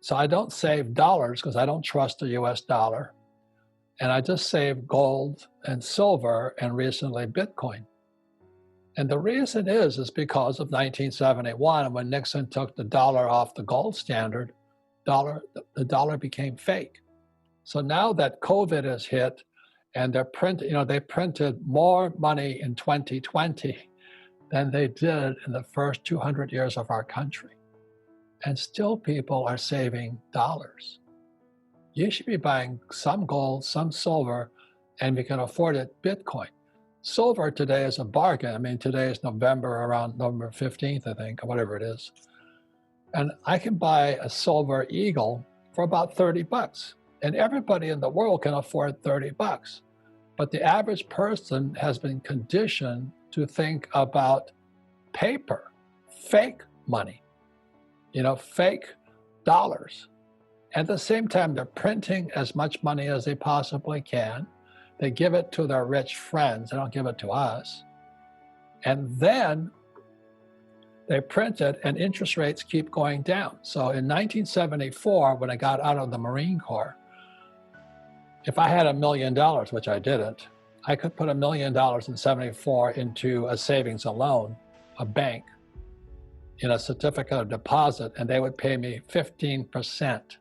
So I don't save dollars because I don't trust the US dollar. And I just save gold and silver and recently Bitcoin. And the reason is because of 1971, when Nixon took the dollar off the gold standard, the dollar became fake. So now that COVID has hit and they printed more money in 2020 than they did in the first 200 years of our country. And still people are saving dollars. You should be buying some gold, some silver, and if you can afford it, Bitcoin. Silver today is a bargain. I mean, today is around November 15th, I think, or whatever it is. And I can buy a silver eagle for about 30 bucks. And everybody in the world can afford 30 bucks. But the average person has been conditioned to think about paper, fake money, fake dollars. At the same time, they're printing as much money as they possibly can. They give it to their rich friends. They don't give it to us. And then they print it and interest rates keep going down. So in 1974, when I got out of the Marine Corps, if I had $1 million, which I didn't, I could put $1 million in 74 into a savings and loan, a bank, in a certificate of deposit, and they would pay me 15%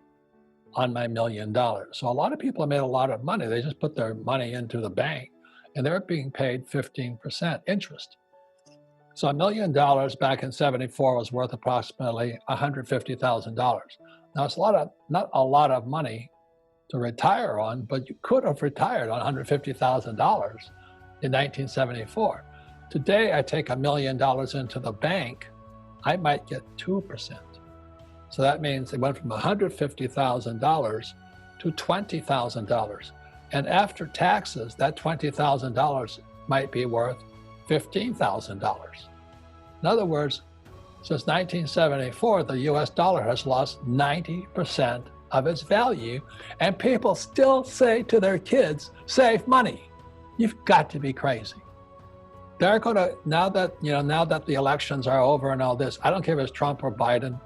on my $1 million. So a lot of people have made a lot of money. They just put their money into the bank and they're being paid 15% interest. So $1 million back in 74 was worth approximately $150,000. Now it's not a lot of money to retire on, but you could have retired on $150,000 in 1974. Today, I take $1 million into the bank, I might get 2%. So that means it went from $150,000 to $20,000. And after taxes, that $20,000 might be worth $15,000. In other words, since 1974, the US dollar has lost 90% of its value, and people still say to their kids, save money. You've got to be crazy. They're going to, now that the elections are over and all this, I don't care if it's Trump or Biden,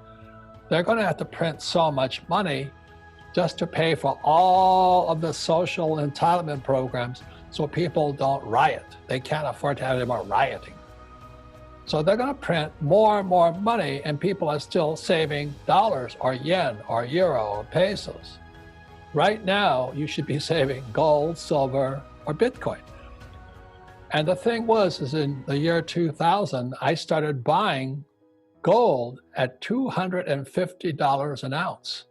they're going to have to print so much money just to pay for all of the social entitlement programs so people don't riot. They can't afford to have any more rioting. So they're going to print more and more money, and people are still saving dollars or yen or euro or pesos. Right now, you should be saving gold, silver, or Bitcoin. And the thing is in the year 2000, I started buying gold at $250 an ounce.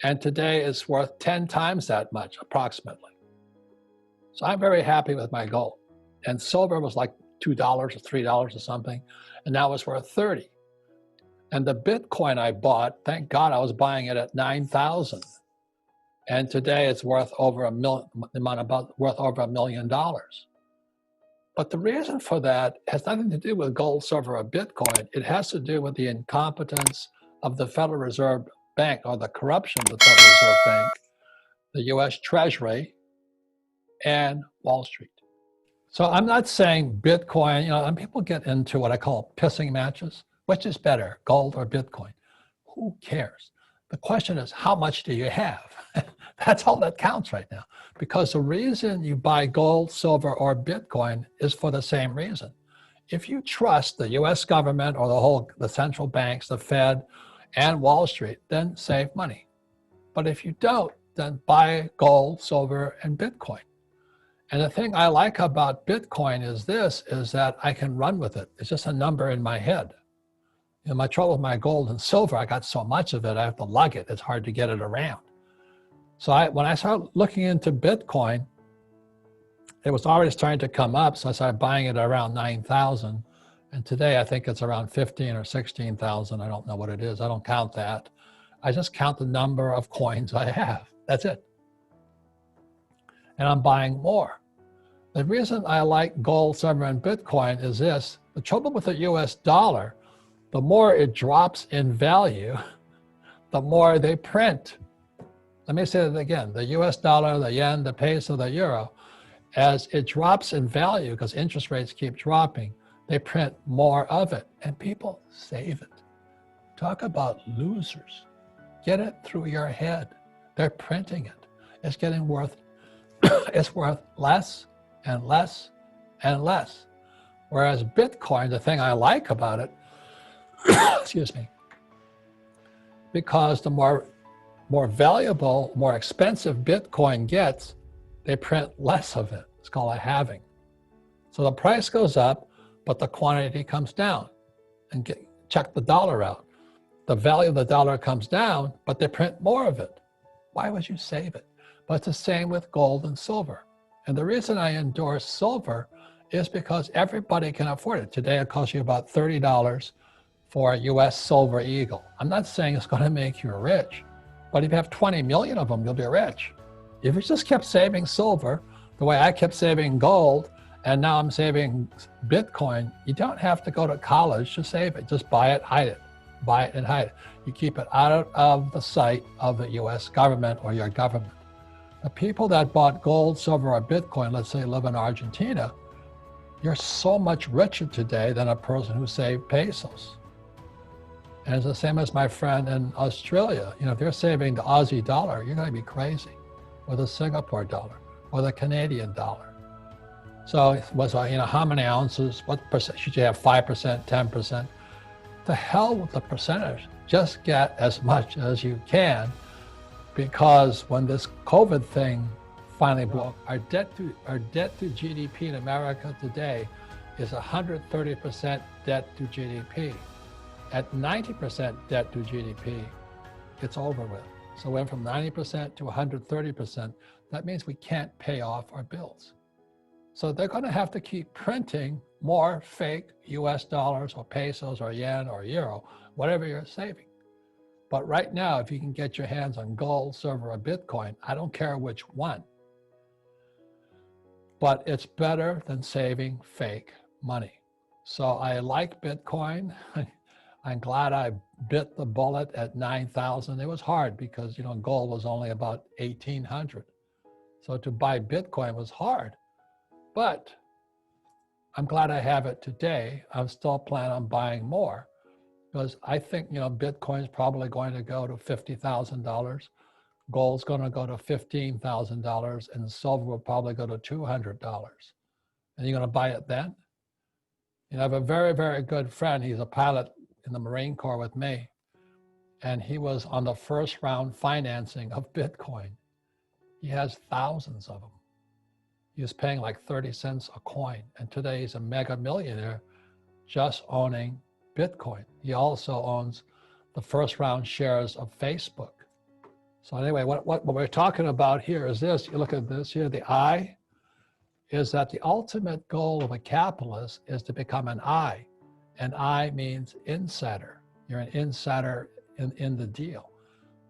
And today it's worth 10 times that much, approximately. So I'm very happy with my gold. And silver was like $2 or $3 or something, and now it's worth 30. And the Bitcoin I bought, thank God I was buying it at 9,000. And today it's worth over worth over $1 million. But the reason for that has nothing to do with gold, silver, or Bitcoin. It has to do with the incompetence of the Federal Reserve Bank, or the corruption of the Federal Reserve Bank, the US Treasury, and Wall Street. So I'm not saying Bitcoin, and people get into what I call pissing matches. Which is better, gold or Bitcoin? Who cares? The question is, how much do you have? That's all that counts right now. Because the reason you buy gold, silver, or Bitcoin is for the same reason. If you trust the US government or the central banks, the Fed, and Wall Street, then save money. But if you don't, then buy gold, silver, and Bitcoin. And the thing I like about Bitcoin is that I can run with it. It's just a number in my head. My trouble with my gold and silver, I got so much of it, I have to lug it. It's hard to get it around. So when I started looking into Bitcoin, it was already starting to come up. So I started buying it around 9,000. And today I think it's around 15 or 16,000. I don't know what it is. I don't count that. I just count the number of coins I have. That's it. And I'm buying more. The reason I like gold, silver, and Bitcoin is this. The trouble with the US dollar, the more it drops in value, the more they print. Let me say that again. The US dollar, the yen, the peso, the euro, as it drops in value because interest rates keep dropping, they print more of it and people save it. Talk about losers. Get it through your head. They're printing it. It's getting worth, it's worth less and less and less. Whereas Bitcoin, the thing I like about it, excuse me, because the more valuable, more expensive Bitcoin gets, they print less of it. It's called a halving. So the price goes up, but the quantity comes down. And check the dollar out. The value of the dollar comes down, but they print more of it. Why would you save it? But it's the same with gold and silver. And the reason I endorse silver is because everybody can afford it. Today it costs you about $30 for a US silver eagle. I'm not saying it's going to make you rich, but if you have 20 million of them, you'll be rich. If you just kept saving silver, the way I kept saving gold, and now I'm saving Bitcoin, you don't have to go to college to save it. Just buy it, hide it. Buy it and hide it. You keep it out of the sight of the US government or your government. The people that bought gold, silver, or Bitcoin, let's say live in Argentina, you're so much richer today than a person who saved pesos. And it's the same as my friend in Australia. You know, if you're saving the Aussie dollar, you're going to be crazy, or the Singapore dollar, or the Canadian dollar. So it was, you know, how many ounces, what percent, should you have 5%, 10%? The hell with the percentage. Just get as much as you can, because when this COVID thing finally broke, our debt to GDP in America today is 130% debt to GDP. At 90% debt to GDP, it's over with. So we went from 90% to 130%. That means we can't pay off our bills. So they're going to have to keep printing more fake US dollars or pesos or yen or euro, whatever you're saving. But right now, if you can get your hands on gold, silver, or Bitcoin, I don't care which one, but it's better than saving fake money. So I like Bitcoin. I'm glad I bit the bullet at 9,000. It was hard because, you know, gold was only about 1,800. So to buy Bitcoin was hard, but I'm glad I have it today. I'm still planning on buying more because I think, you know, Bitcoin's probably going to go to $50,000. Gold's going to go to $15,000, and silver will probably go to $200. And you're going to buy it then? You know, I have a very, very good friend. He's a pilot in the Marine Corps with me, and he was on the first round financing of Bitcoin. He has thousands of them. He was paying like 30 cents a coin, and today he's a mega millionaire just owning Bitcoin. He also owns the first round shares of Facebook. So anyway, what we're talking about here is this. You look at this here, the I is that the ultimate goal of a capitalist is to become an I. And I means insider. You're an insider in the deal.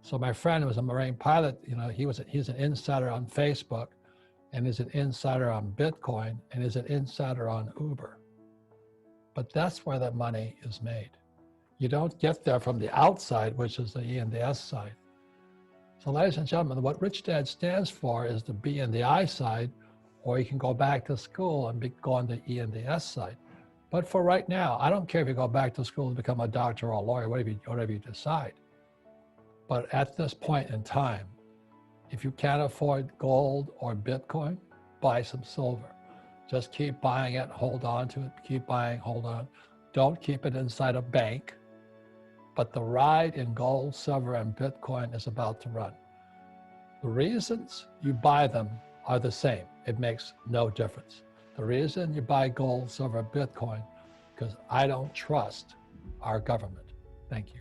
So my friend who was a Marine pilot, you know, he's an insider on Facebook, and is an insider on Bitcoin, and is an insider on Uber. But that's where the money is made. You don't get there from the outside, which is the E and the S side. So ladies and gentlemen, what Rich Dad stands for is the B and the I side, or you can go back to school and go on the E and the S side. But for right now, I don't care if you go back to school to become a doctor or a lawyer, whatever you decide. But at this point in time, if you can't afford gold or Bitcoin, buy some silver. Just keep buying it, hold on to it, keep buying, hold on. Don't keep it inside a bank. But the ride in gold, silver, and Bitcoin is about to run. The reasons you buy them are the same. It makes no difference. The reason you buy gold, silver, Bitcoin, because I don't trust our government. Thank you.